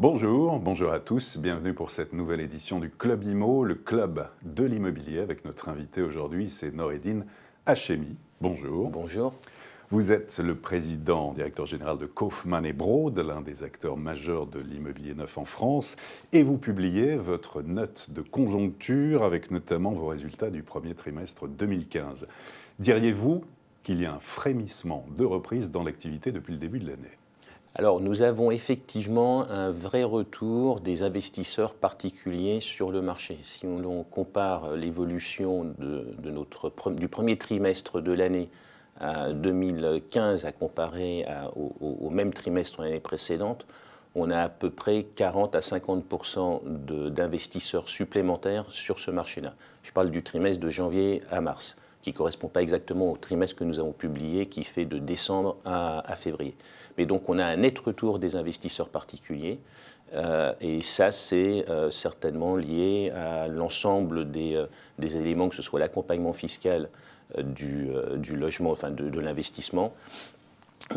Bonjour, bonjour à tous, bienvenue pour cette nouvelle édition du Club IMO, le club de l'immobilier, avec notre invité aujourd'hui, c'est Noureddine Hachemi. Bonjour. Bonjour. Vous êtes le président, directeur général de Kaufmann & Broad, l'un des acteurs majeurs de l'immobilier neuf en France, et vous publiez votre note de conjoncture avec notamment vos résultats du premier trimestre 2015. Diriez-vous qu'il y a un frémissement de reprise dans l'activité depuis le début de l'année ? Alors, nous avons effectivement un vrai retour des investisseurs particuliers sur le marché. Si on compare l'évolution du premier trimestre de l'année 2015 à comparer au même trimestre de l'année précédente, on a à peu près 40 à 50% d'investisseurs supplémentaires sur ce marché-là. Je parle du trimestre de janvier à mars, qui ne correspond pas exactement au trimestre que nous avons publié, qui fait de décembre à février. Mais donc on a un net retour des investisseurs particuliers, et ça c'est certainement lié à l'ensemble des éléments, que ce soit l'accompagnement fiscal du logement, enfin de l'investissement,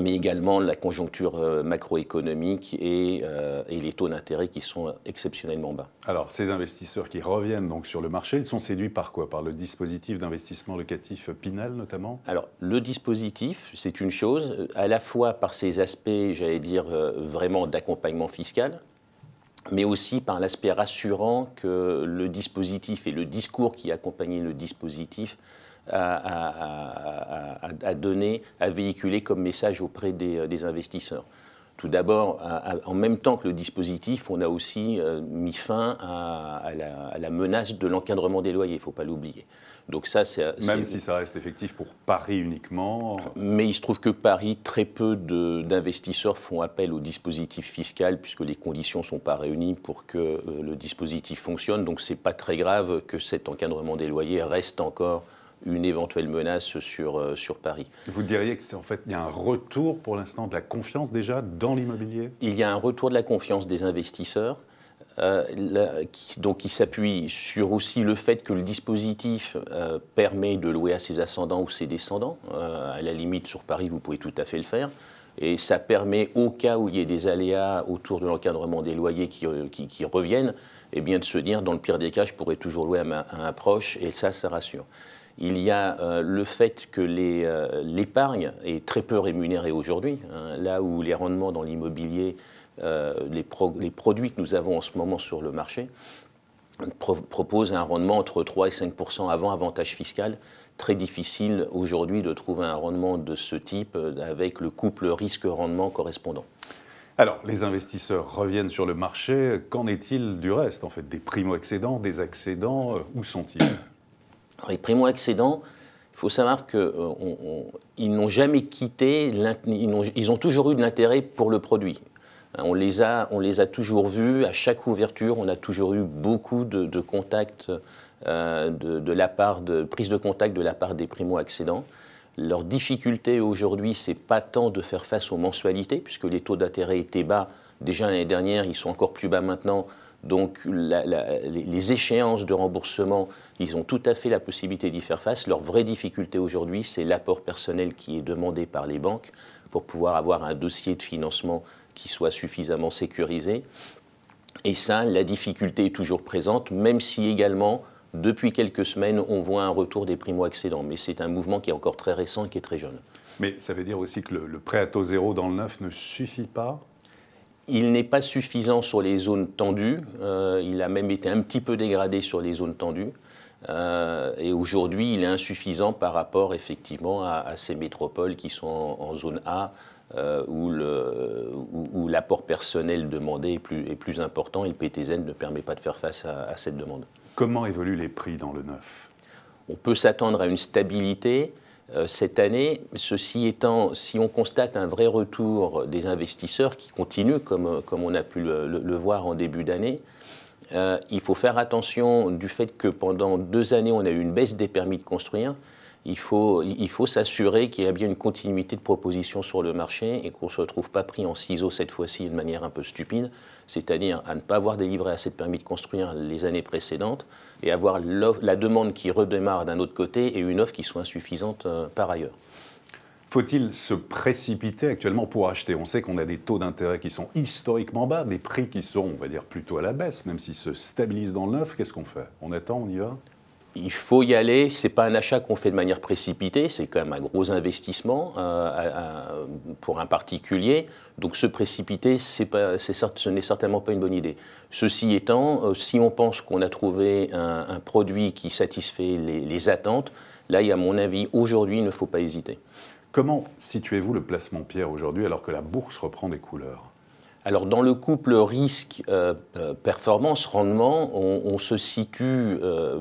mais également la conjoncture macroéconomique et les taux d'intérêt qui sont exceptionnellement bas. Alors, ces investisseurs qui reviennent donc sur le marché, ils sont séduits par quoi? Par le dispositif d'investissement locatif Pinel notamment? Alors, le dispositif, c'est une chose, à la fois par ses aspects, j'allais dire, vraiment d'accompagnement fiscal, mais aussi par l'aspect rassurant que le dispositif et le discours qui accompagnait le dispositif à donner, à véhiculer comme message auprès des investisseurs. Tout d'abord, en même temps que le dispositif, on a aussi mis fin à la menace de l'encadrement des loyers, il ne faut pas l'oublier. Donc ça, même si ça reste effectif pour Paris uniquement. Mais il se trouve que Paris, très peu d'investisseurs font appel au dispositif fiscal puisque les conditions ne sont pas réunies pour que le dispositif fonctionne. Donc ce n'est pas très grave que cet encadrement des loyers reste encore une éventuelle menace sur Paris. Vous diriez qu'en fait, il y a un retour pour l'instant de la confiance déjà dans l'immobilier? Il y a un retour de la confiance des investisseurs, qui s'appuie sur aussi le fait que le dispositif permet de louer à ses ascendants ou ses descendants. À la limite, sur Paris, vous pouvez tout à fait le faire. Et ça permet, au cas où il y ait des aléas autour de l'encadrement des loyers qui reviennent, eh bien de se dire, dans le pire des cas, je pourrais toujours louer à un proche, et ça rassure. Il y a le fait que l'épargne est très peu rémunérée aujourd'hui, hein, là où les rendements dans l'immobilier, les produits que nous avons en ce moment sur le marché proposent un rendement entre 3 et 5% avant avantage fiscal. Très difficile aujourd'hui de trouver un rendement de ce type avec le couple risque-rendement correspondant. Alors, les investisseurs reviennent sur le marché. Qu'en est-il du reste, en fait, des primo-accédants, des accédants, où sont-ils? Les primo-accédants, il faut savoir qu'ils n'ont jamais quitté, ils ont toujours eu de l'intérêt pour le produit. On les a toujours vus, à chaque ouverture, on a toujours eu beaucoup de contacts, prise de contact de la part des primo-accédants. Leur difficulté aujourd'hui, ce n'est pas tant de faire face aux mensualités, puisque les taux d'intérêt étaient bas déjà l'année dernière, ils sont encore plus bas maintenant. Donc les échéances de remboursement, ils ont tout à fait la possibilité d'y faire face. Leur vraie difficulté aujourd'hui, c'est l'apport personnel qui est demandé par les banques pour pouvoir avoir un dossier de financement qui soit suffisamment sécurisé. Et ça, la difficulté est toujours présente, même si également, depuis quelques semaines, on voit un retour des primo-accédants. Mais c'est un mouvement qui est encore très récent et qui est très jeune. Mais ça veut dire aussi que le prêt à taux zéro dans le neuf ne suffit pas? Il n'est pas suffisant sur les zones tendues, il a même été un petit peu dégradé sur les zones tendues, et aujourd'hui il est insuffisant par rapport effectivement à ces métropoles qui sont en zone A, où l'apport personnel demandé est plus important et le PTZ ne permet pas de faire face à cette demande. Comment évoluent les prix dans le neuf? On peut s'attendre à une stabilité cette année. Ceci étant, si on constate un vrai retour des investisseurs qui continue, comme on a pu le voir en début d'année, il faut faire attention du fait que pendant 2 années, on a eu une baisse des permis de construire. Il faut s'assurer qu'il y a bien une continuité de propositions sur le marché et qu'on ne se retrouve pas pris en ciseaux cette fois-ci de manière un peu stupide, c'est-à-dire à ne pas avoir délivré assez de permis de construire les années précédentes et avoir la demande qui redémarre d'un autre côté et une offre qui soit insuffisante par ailleurs. Faut-il se précipiter actuellement pour acheter? On sait qu'on a des taux d'intérêt qui sont historiquement bas, des prix qui sont, on va dire, plutôt à la baisse, même s'ils se stabilisent dans le neuf. Qu'est-ce qu'on fait? On attend, on y va? Il faut y aller, ce n'est pas un achat qu'on fait de manière précipitée, c'est quand même un gros investissement pour un particulier. Donc se précipiter, ce n'est certainement pas une bonne idée. Ceci étant, si on pense qu'on a trouvé un produit qui satisfait les attentes, là, à mon avis, aujourd'hui, il ne faut pas hésiter. Comment situez-vous le placement Pierre aujourd'hui alors que la bourse reprend des couleurs? Alors dans le couple risque-performance-rendement, on se situe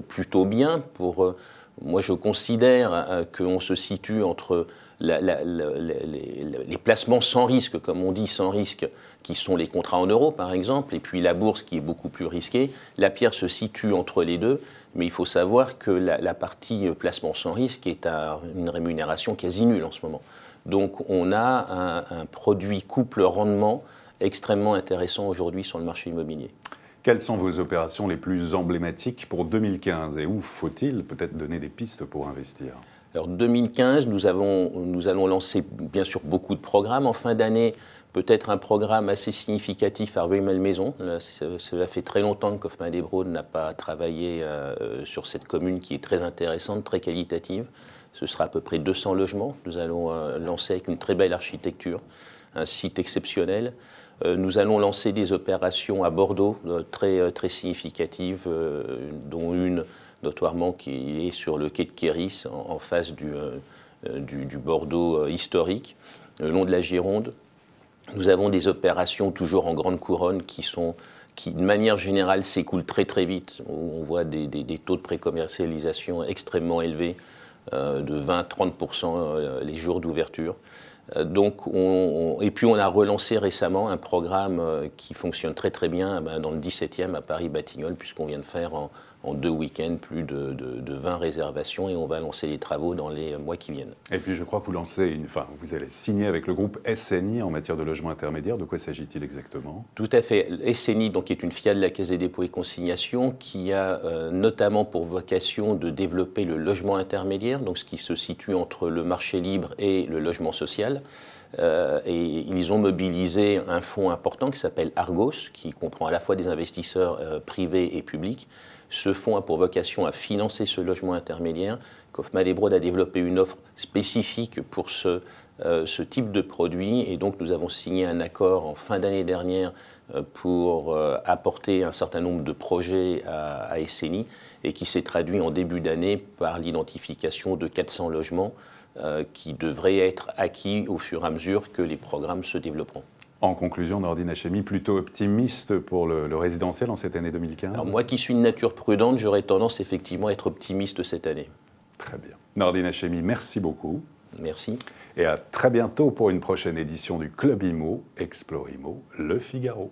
plutôt bien. Moi je considère qu'on se situe entre les placements sans risque, comme on dit sans risque, qui sont les contrats en euros par exemple, et puis la bourse qui est beaucoup plus risquée. La pierre se situe entre les deux, mais il faut savoir que la partie placement sans risque est à une rémunération quasi nulle en ce moment. Donc on a un produit couple rendement extrêmement intéressant aujourd'hui sur le marché immobilier. Quelles sont vos opérations les plus emblématiques pour 2015 et où faut-il peut-être donner des pistes pour investir? Alors 2015, nous allons lancer bien sûr beaucoup de programmes. En fin d'année, peut-être un programme assez significatif à Rueil-Malmaison. Cela fait très longtemps que Kaufmann et Broad n'a pas travaillé sur cette commune qui est très intéressante, très qualitative. Ce sera à peu près 200 logements. Nous allons lancer avec une très belle architecture, un site exceptionnel. Nous allons lancer des opérations à Bordeaux très significatives, dont une notoirement qui est sur le quai de Quéris, en face du Bordeaux historique, le long de la Gironde. Nous avons des opérations toujours en grande couronne qui, de manière générale, s'écoulent très vite. On voit des taux de précommercialisation extrêmement élevés, de 20-30% les jours d'ouverture. Et puis on a relancé récemment un programme qui fonctionne très bien dans le 17e à Paris-Batignolles, puisqu'on vient de faire en 2 week-ends plus de 20 réservations et on va lancer les travaux dans les mois qui viennent. Et puis je crois que vous allez signer avec le groupe SNI en matière de logement intermédiaire. De quoi s'agit-il exactement? Tout à fait. SNI donc, est une filiale de la Caisse des dépôts et consignations qui a notamment pour vocation de développer le logement intermédiaire, donc ce qui se situe entre le marché libre et le logement social. Et ils ont mobilisé un fonds important qui s'appelle Argos, qui comprend à la fois des investisseurs privés et publics. Ce fonds a pour vocation à financer ce logement intermédiaire. Kaufmann et Broad a développé une offre spécifique pour ce type de produit et donc nous avons signé un accord en fin d'année dernière pour apporter un certain nombre de projets à SNI et qui s'est traduit en début d'année par l'identification de 400 logements qui devraient être acquis au fur et à mesure que les programmes se développeront. En conclusion, Nordine Hachemi, plutôt optimiste pour le résidentiel en cette année 2015? Alors moi qui suis de nature prudente, j'aurais tendance effectivement à être optimiste cette année. Très bien. Nordine Hachemi, merci beaucoup. Merci. Et à très bientôt pour une prochaine édition du Club Imo, Explore Imo, Le Figaro.